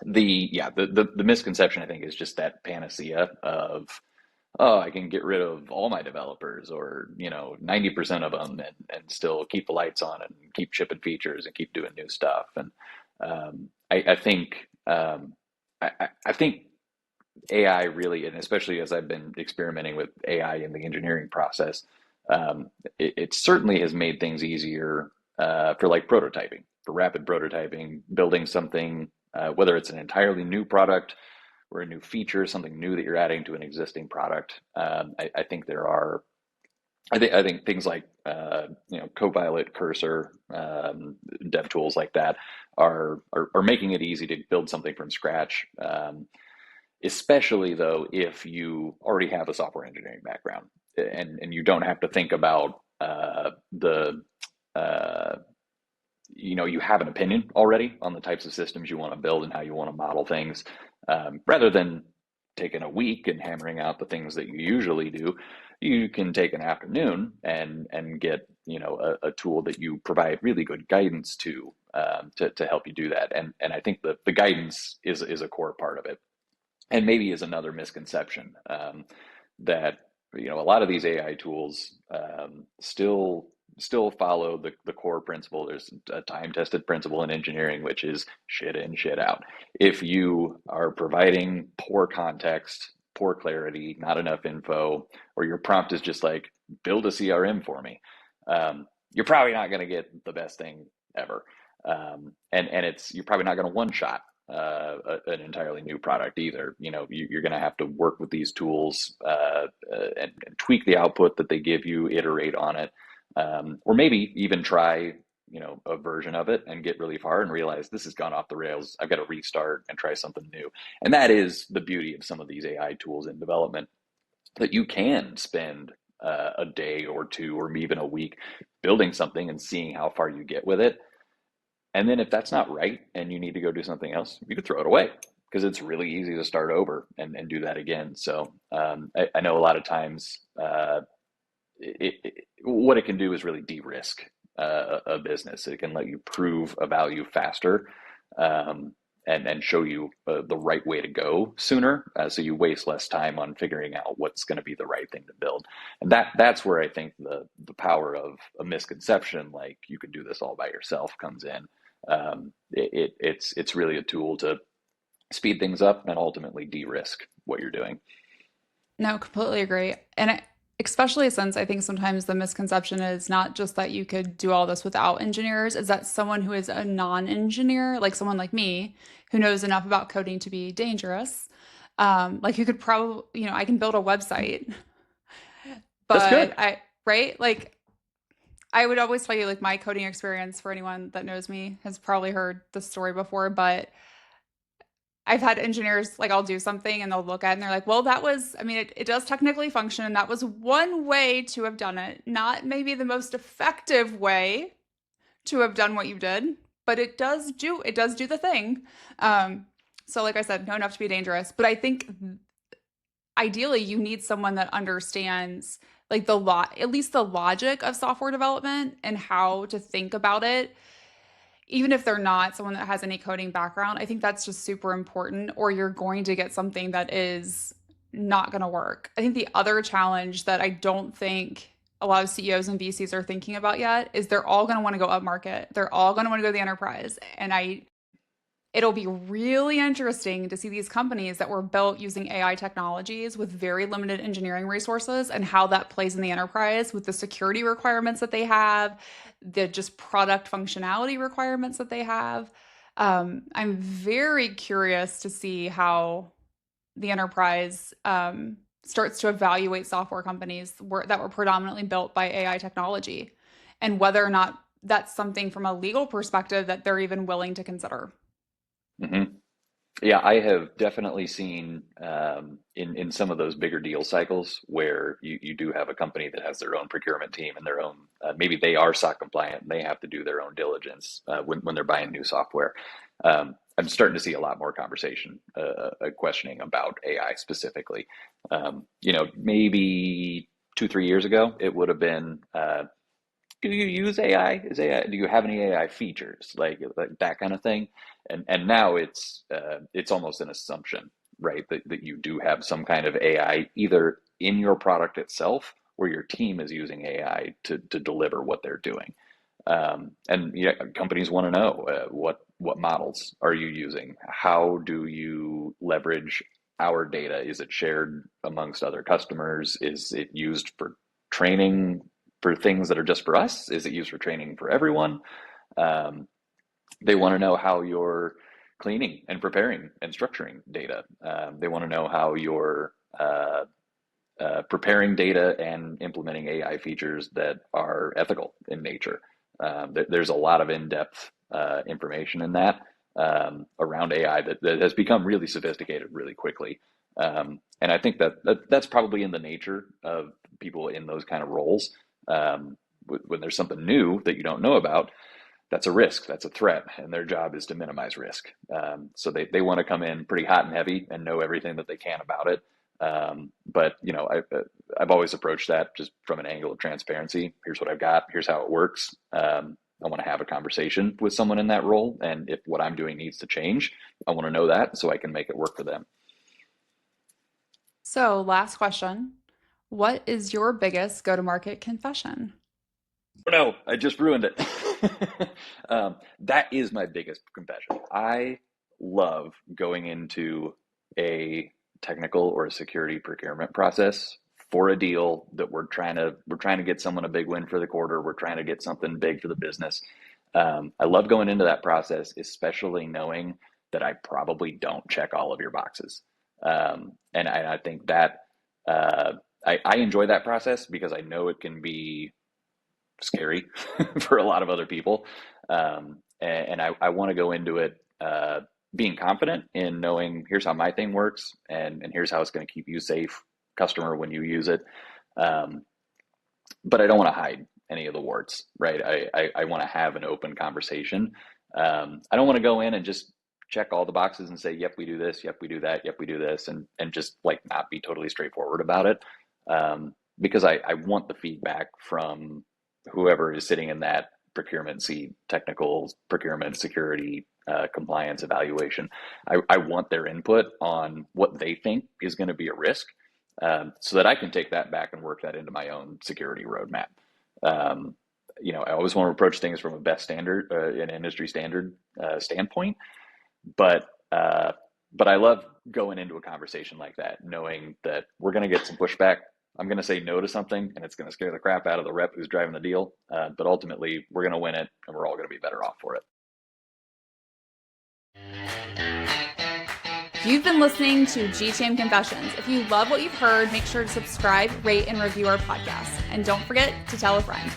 [SPEAKER 2] The misconception, I think, is just that panacea of, oh, I can get rid of all my developers, or 90% of them, and still keep the lights on and keep shipping features and keep doing new stuff. And I think I think AI really, and especially as I've been experimenting with AI in the engineering process, it certainly has made things easier for like prototyping, for rapid prototyping, building something, whether it's an entirely new product or a new feature, something new that you're adding to an existing product. I think there are, I think things like Copilot, Cursor, dev tools like that are making it easy to build something from scratch. Especially though, if you already have a software engineering background and you don't have to think about the you have an opinion already on the types of systems you want to build and how you want to model things, rather than taking a week and hammering out the things that you usually do. You can take an afternoon and get a tool that you provide really good guidance to help you do that. And I think the guidance is a core part of it, and maybe is another misconception, that a lot of these AI tools still follow the core principle. There's a time-tested principle in engineering, which is shit in, shit out. If you are providing poor context, poor clarity, not enough info, or your prompt is just like, build a CRM for me, you're probably not going to get the best thing ever. And you're probably not going to one shot an entirely new product either. You're going to have to work with these tools, and tweak the output that they give you, iterate on it, or maybe even try a version of it and get really far and realize this has gone off the rails. I've got to restart and try something new. And that is the beauty of some of these AI tools in development, that you can spend a day or two or even a week building something and seeing how far you get with it. And then if that's not right and you need to go do something else, you could throw it away, because it's really easy to start over and do that again. So I know a lot of times what it can do is really de-risk a business. It can let you prove a value faster, and show you the right way to go sooner, so you waste less time on figuring out what's going to be the right thing to build. And that's where I think the power of a misconception, like you can do this all by yourself, comes in. It's really a tool to speed things up and ultimately de-risk what you're doing.
[SPEAKER 1] No, completely agree. And especially since I think sometimes the misconception is not just that you could do all this without engineers, is that someone who is a non-engineer, like someone like me, who knows enough about coding to be dangerous, like who could probably, I can build a website,
[SPEAKER 2] That's good.
[SPEAKER 1] right? Like I would always tell you, like my coding experience, for anyone that knows me has probably heard this story before, but I've had engineers, like I'll do something and they'll look at it and they're like, well, that was, I mean, it does technically function. And that was one way to have done it. Not maybe the most effective way to have done what you did, but it does do the thing. So like I said, know enough to be dangerous. But I think ideally you need someone that understands like at least the logic of software development and how to think about it, even if they're not someone that has any coding background. I think that's just super important, or you're going to get something that is not going to work. I think the other challenge that I don't think a lot of CEOs and VCs are thinking about yet is they're all going to want to go up market. They're all going to want to go to the enterprise. And it'll be really interesting to see these companies that were built using AI technologies with very limited engineering resources and how that plays in the enterprise with the security requirements that they have, the just product functionality requirements that they have. I'm very curious to see how the enterprise starts to evaluate software companies that were predominantly built by AI technology, and whether or not that's something from a legal perspective that they're even willing to consider.
[SPEAKER 2] Hmm. Yeah, I have definitely seen, in some of those bigger deal cycles where you do have a company that has their own procurement team and their own, maybe they are SOC compliant and they have to do their own diligence when they're buying new software. I'm starting to see a lot more conversation, questioning about AI specifically. Maybe 2, 3 years ago, it would have been, do you use AI? Do you have any AI features, like that kind of thing? And now it's almost an assumption, right? That you do have some kind of AI either in your product itself or your team is using AI to deliver what they're doing. And yeah, companies want to know what models are you using? How do you leverage our data? Is it shared amongst other customers? Is it used for training for things that are just for us? Is it used for training for everyone? Um, they want to know how you're cleaning and preparing and structuring data. They want to know how you're preparing data and implementing AI features that are ethical in nature. There's a lot of in-depth information in that around AI that has become really sophisticated really quickly. And I think that's probably in the nature of people in those kind of roles. When there's something new that you don't know about, that's a risk, that's a threat, and their job is to minimize risk. So they want to come in pretty hot and heavy and know everything that they can about it. But I've always approached that just from an angle of transparency. Here's what I've got. Here's how it works. I want to have a conversation with someone in that role, and if what I'm doing needs to change, I want to know that so I can make it work for them.
[SPEAKER 1] So, last question. What is your biggest go-to-market confession?
[SPEAKER 2] Oh no, I just ruined it. That is my biggest confession. I love going into a technical or a security procurement process for a deal that we're trying to get someone a big win for the quarter. We're trying to get something big for the business. I love going into that process, especially knowing that I probably don't check all of your boxes. And I think that I enjoy that process because I know it can be scary for a lot of other people. And I want to go into it being confident in knowing here's how my thing works and here's how it's going to keep you safe, customer, when you use it. Um, but I don't want to hide any of the warts, right? I want to have an open conversation. I don't want to go in and just check all the boxes and say, yep, we do this, yep, we do that, yep, we do this, and just like not be totally straightforward about it. Because I want the feedback from whoever is sitting in that procurement seat, technical procurement, security, compliance, evaluation. I want their input on what they think is going to be a risk, so that I can take that back and work that into my own security roadmap. Um, I always want to approach things from a best standard, an industry standard standpoint, but uh, but I love going into a conversation like that, knowing that we're going to get some pushback. I'm going to say no to something, and it's going to scare the crap out of the rep who's driving the deal. But ultimately, we're going to win it, and we're all going to be better off for it.
[SPEAKER 1] You've been listening to GTM Confessions. If you love what you've heard, make sure to subscribe, rate, and review our podcast. And don't forget to tell a friend.